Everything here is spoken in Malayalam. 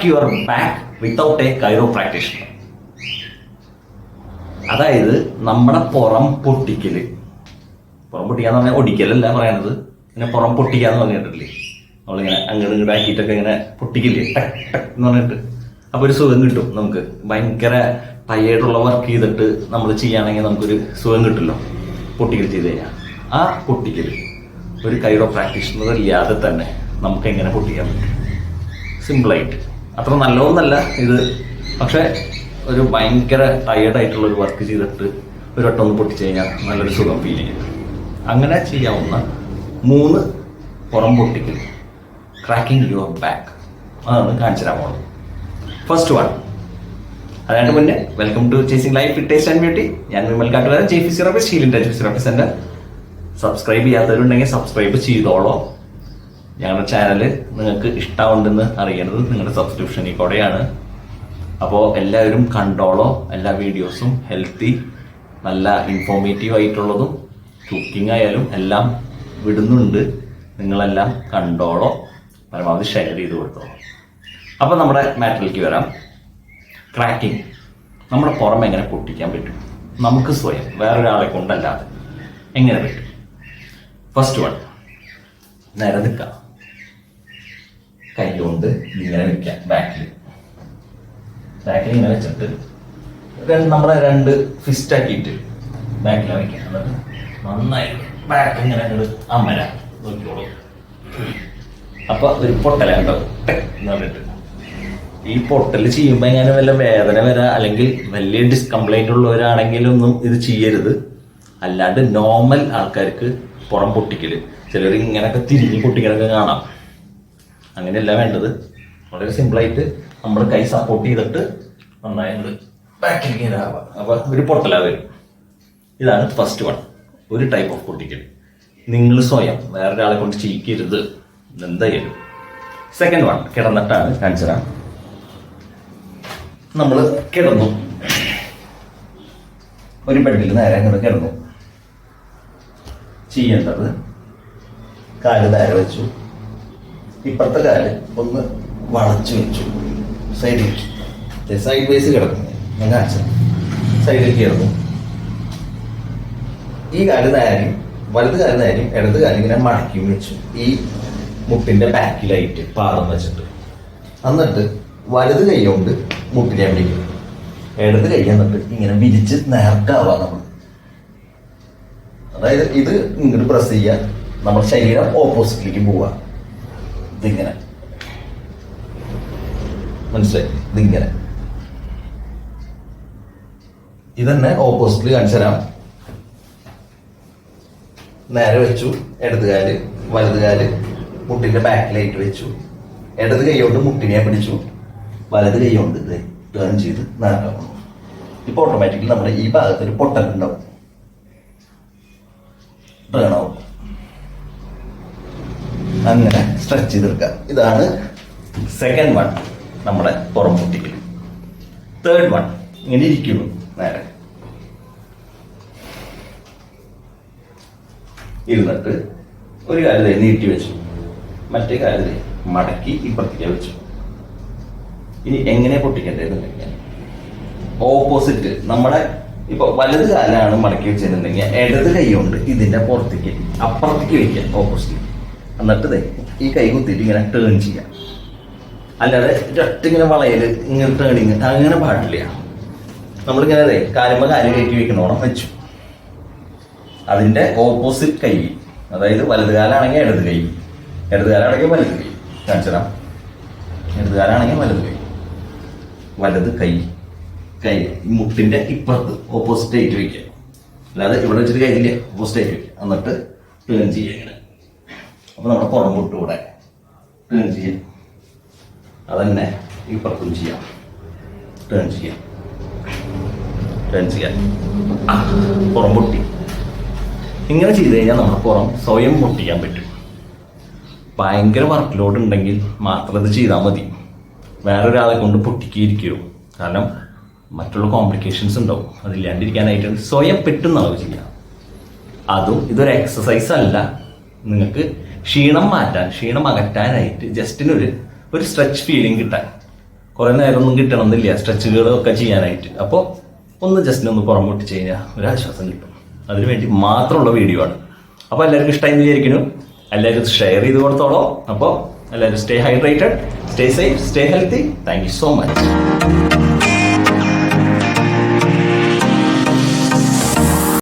Crack your back without a chiropractitioner. അതായത് നമ്മുടെ പുറം പൊട്ടിക്കല്, പുറം പൊട്ടിക്കാന്ന് പറഞ്ഞാൽ ഒടിക്കലല്ല പറയണത്, പിന്നെ പുറം പൊട്ടിക്കാന്ന് പറഞ്ഞിട്ടില്ലേ, നമ്മളിങ്ങനെ അങ്ങോട്ട് ഇങ്ങോട്ട് ആക്കിയിട്ടൊക്കെ ഇങ്ങനെ പൊട്ടിക്കില്ലേ, ടക്ക് ടക്ക് എന്ന് പറഞ്ഞിട്ട്. അപ്പൊ ഒരു സുഖം കിട്ടും നമുക്ക്. ഭയങ്കര ടയേർഡുള്ള വർക്ക് ചെയ്തിട്ട് നമ്മൾ ചെയ്യുകയാണെങ്കിൽ നമുക്കൊരു സുഖം കിട്ടുമല്ലോ പൊട്ടിക്കൽ ചെയ്ത് കഴിഞ്ഞാൽ. ആ പൊട്ടിക്കൽ ഒരു കൈറോ പ്രാക്ടീഷണർ ഇല്ലാതെ തന്നെ നമുക്ക് എങ്ങനെ പൊട്ടിക്കാൻ പറ്റും? സിമ്പിളായിട്ട്. അത്ര നല്ലതൊന്നല്ല ഇത്, പക്ഷെ ഒരു ഭയങ്കര ടയേർഡായിട്ടുള്ള ഒരു വർക്ക് ചെയ്തിട്ട് ഒരു വട്ടം ഒന്ന് പൊട്ടിച്ചു കഴിഞ്ഞാൽ നല്ലൊരു സുഖം ഫീൽ ചെയ്യും. അങ്ങനെ ചെയ്യാവുന്ന 3 പുറം പൊട്ടിക്കൽ, ക്രാക്കിംഗ് യുവർ ബാക്ക്, അതാണ് കാണിച്ചു തരാൻ പോകുന്നത്. First one. അതായത് മുന്നേ welcome to chasing life fit taste and beauty. ഞാൻ Vimal Kattukaran, chief physiotherapist, healing touch physiotherapy centre. Subscribe ചെയ്യാത്തവരുണ്ടെങ്കിൽ സബ്സ്ക്രൈബ് ചെയ്തോളോ. ഞങ്ങളുടെ ചാനൽ നിങ്ങൾക്ക് ഇഷ്ടമുണ്ടെന്ന് അറിയണത് നിങ്ങളുടെ സബ്സ്ക്രിപ്ഷനിൽ കൂടെയാണ്. അപ്പോൾ എല്ലാവരും കണ്ടോളോ. എല്ലാ വീഡിയോസും ഹെൽത്തി, നല്ല ഇൻഫോർമേറ്റീവ് ആയിട്ടുള്ളതും കുക്കിംഗ് ആയാലും എല്ലാം വിടുന്നുണ്ട്. നിങ്ങളെല്ലാം കണ്ടോളോ, പരമാവധി ഷെയർ ചെയ്ത് കൊടുത്തോളൂ. അപ്പോൾ നമ്മുടെ മാറ്ററിലേക്ക് വരാം. ക്രാക്കിംഗ്, നമ്മുടെ പുറമെ എങ്ങനെ പൊട്ടിക്കാൻ പറ്റും നമുക്ക് സ്വയം, വേറൊരാളെ കൊണ്ടല്ലാതെ എങ്ങനെ പറ്റും? ഫസ്റ്റ് വൺ, നേരെ നിൽക്കാം, കൈ കൊണ്ട് ഇങ്ങനെ വെക്കാം, ബാക്കിൽ ഇങ്ങനെ വെച്ചിട്ട് നമ്മുടെ 2 ഫിസ്റ്റ് ആക്കിയിട്ട് ബാക്കിലാണ് വെക്കാം. എന്നിട്ട് നന്നായി ബാക്ക് ഇങ്ങനെ അമരാം, നോക്കിക്കോളൂ. അപ്പൊ ഒരു പൊട്ടലുണ്ടാവും എന്ന് പറഞ്ഞിട്ട്. ഈ പൊട്ടൽ ചെയ്യുമ്പോൾ എങ്ങനെ വല്ല വേദന വരാ അല്ലെങ്കിൽ വലിയ ഡിസ്കംപ്ലൈന്റ് ഉള്ളവരാണെങ്കിലൊന്നും ഇത് ചെയ്യരുത്. അല്ലാണ്ട് നോർമൽ ആൾക്കാർക്ക് പുറം പൊട്ടിക്കല്, ചിലർ ഇങ്ങനെയൊക്കെ തിരിഞ്ഞ് പൊട്ടിക്കലൊക്കെ കാണാം. അങ്ങനെയല്ല വേണ്ടത്. വളരെ സിമ്പിളായിട്ട് നമ്മൾ കൈ സപ്പോർട്ട് ചെയ്തിട്ട് നന്നായിട്ട് ബാക്കിലേക്ക് ഇതാവാം. അപ്പൊ ഒരു പൊട്ടല വരും. ഇതാണ് ഫസ്റ്റ് വൺ, ഒരു ടൈപ്പ് ഓഫ് പൊട്ടിക്കൽ. നിങ്ങൾ സ്വയം വേറൊരാളെ കൊണ്ട് ചെയ്യിക്കരുത് എന്തായാലും. സെക്കൻഡ് വൺ, കിടന്നിട്ടാണ് കാണിച്ചു തരാം. നമ്മൾ കിടന്നു, ഒരു ബെഡിൽ നേരെ അങ്ങനെ കിടന്നു. ചെയ്യേണ്ടത്, കാല് നേരെ വെച്ചു, ഇപ്പുറത്തെ കാല് ഒന്ന് വളച്ചു വെച്ചു, സൈഡിലേക്ക്, സൈഡ് വേസ് കിടക്കുന്നു. ഞാൻ കാണിച്ചു, സൈഡിലേക്ക് കിടന്നു. ഈ കാല് നേരെയും വലത് കാല് നേരെയും ഇടത് കാല് ഇങ്ങനെ മടക്കി വെച്ചു, ഈ മുട്ടിന്റെ ബാക്കിലായിട്ട് പാദം വെച്ചിട്ട്. എന്നിട്ട് വലത് കൈ കൊണ്ട് മുട്ടിനെ പിടിക്കും, ഇടത് കൈ എന്നിട്ട് ഇങ്ങനെ വിരിച്ച് നേർക്കാവാം നമ്മൾ. അതായത് ഇത് ഇങ്ങോട്ട് പ്രസ് ചെയ്യുക, നമ്മുടെ ശരീരം ഓപ്പോസിറ്റിലേക്ക് പോവുക. ഇതിങ്ങനെ, മനസ്സിലായി? ഇതിങ്ങനെ, ഇതന്നെ ഓപ്പോസിറ്റിൽ കാണിച്ചു തരാം. നേരെ വെച്ചു, ഇടത് കാല് വലത് കാല് മുട്ടിന്റെ ബാക്കിലായിട്ട് വെച്ചു, ഇടത് കൈ കൊണ്ട് മുട്ടിനെ പിടിച്ചു, വലത് കൈ കൊണ്ട് ഇത് ടേൺ ചെയ്ത് നേർക്കാക്കണം. ഇപ്പൊ ഓട്ടോമാറ്റിക്കലി നമ്മുടെ ഈ ഭാഗത്തൊരു പൊട്ടലുണ്ടാവും, ടേൺ ആവും. അങ്ങനെ സ്ട്രെച്ച് ചെയ്തെടുക്കുക. ഇതാണ് സെക്കൻഡ് വൺ, നമ്മുടെ പുറം പൊട്ടിക്കൽ. തേർഡ് വൺ, ഇങ്ങനെ ഇരിക്കുന്നു, നേരെ ഇരുന്നിട്ട് ഒരു കാല് നീട്ടി വെച്ചു, മറ്റേ കാല് മടക്കി ഇപ്പുറത്തേക്ക് വെച്ചു. ഇനി എങ്ങനെ പൊട്ടിക്കേണ്ടതെന്നുണ്ടെങ്കിൽ ഓപ്പോസിറ്റ്, നമ്മുടെ ഇപ്പൊ വലത് കാലാണ് മടക്കി വെച്ചിട്ടുണ്ടെങ്കിൽ ഇടത് കൈ കൊണ്ട് ഇതിന്റെ പുറത്തേക്ക് അപ്പുറത്തേക്ക് വെക്കുക, ഓപ്പോസിറ്റ്. എന്നിട്ട് ഈ കൈ കുത്തിയിട്ട് ഇങ്ങനെ ടേൺ ചെയ്യാം. അല്ലാതെ ഒറ്റ ഇങ്ങനെ വളയല് ഇങ്ങനെ ടേണിങ് അങ്ങനെ പാടില്ല. നമ്മളിങ്ങനെ കാലുമ്പോ കാല് കയറ്റി വെക്കണോണം വെച്ചു. അതിന്റെ ഓപ്പോസിറ്റ് കൈ, അതായത് വലത് കാലാണെങ്കിൽ ഇടത് കൈ, ഇടത് കാലാണെങ്കിൽ വലത് കൈ. കാണിച്ചതാ, ഇടത് കാലാണെങ്കിൽ വലത് കൈ, വലത് കൈ കൈ മുട്ടിന്റെ ഇപ്പുറത്ത് ഓപ്പോസിറ്റ് ആയിട്ട് വെക്കുക. അല്ലാതെ ഇവിടെ വെച്ചിട്ട് കൈയില്ലേ, ഓപ്പോസിറ്റ് ആയിട്ട് വെക്കുക. എന്നിട്ട് ടേൺ ചെയ്യുക ഇങ്ങനെ. അപ്പൊ നമ്മുടെ പുറം പൊട്ടുകൂടെ ടേൺ ചെയ്യാം. അതന്നെ ഇപ്പുറത്തും ചെയ്യാം, ടേൺ ചെയ്യാം, ടേൺ ചെയ്യാം. പുറം പൊട്ടി. ഇങ്ങനെ ചെയ്ത് കഴിഞ്ഞാൽ നമ്മുടെ പുറം സ്വയം പൊട്ടിക്കാൻ പറ്റും. ഭയങ്കര വർക്ക് ലോഡ് ഉണ്ടെങ്കിൽ മാത്രം ഇത് ചെയ്താൽ മതി. വേറൊരാളെ കൊണ്ട് പൊട്ടിക്കിയിരിക്കുമോ, കാരണം മറ്റുള്ള കോംപ്ലിക്കേഷൻസ് ഉണ്ടാവും. അതില്ലാണ്ടിരിക്കാനായിട്ട് സ്വയം പെട്ടെന്ന് അളവ് ചെയ്യാം. അതും ഇതൊരു എക്സസൈസ് അല്ല, നിങ്ങൾക്ക് ക്ഷീണം മാറ്റാൻ, ക്ഷീണം അകറ്റാനായിട്ട് ജസ്റ്റിനൊരു സ്ട്രെച്ച് ഫീലിംഗ് കിട്ടാൻ കുറേ നേരമൊന്നും കിട്ടണമെന്നില്ല സ്ട്രെച്ചുകളൊക്കെ ചെയ്യാനായിട്ട്. അപ്പോൾ ഒന്ന് ജസ്റ്റ് ഒന്ന് പുറം പൊട്ടിച്ച് കഴിഞ്ഞാൽ ഒരു ആശ്വാസം കിട്ടും. അതിനു വേണ്ടി മാത്രമുള്ള വീഡിയോ ആണ്. അപ്പോൾ എല്ലാവർക്കും ഇഷ്ടമായി വിചാരിക്കുന്നു. എല്ലാവരും ഷെയർ ചെയ്ത് കൊടുത്തോളൂ. അപ്പോൾ എല്ലാവരും stay hydrated, stay safe, stay healthy. Thank you so much.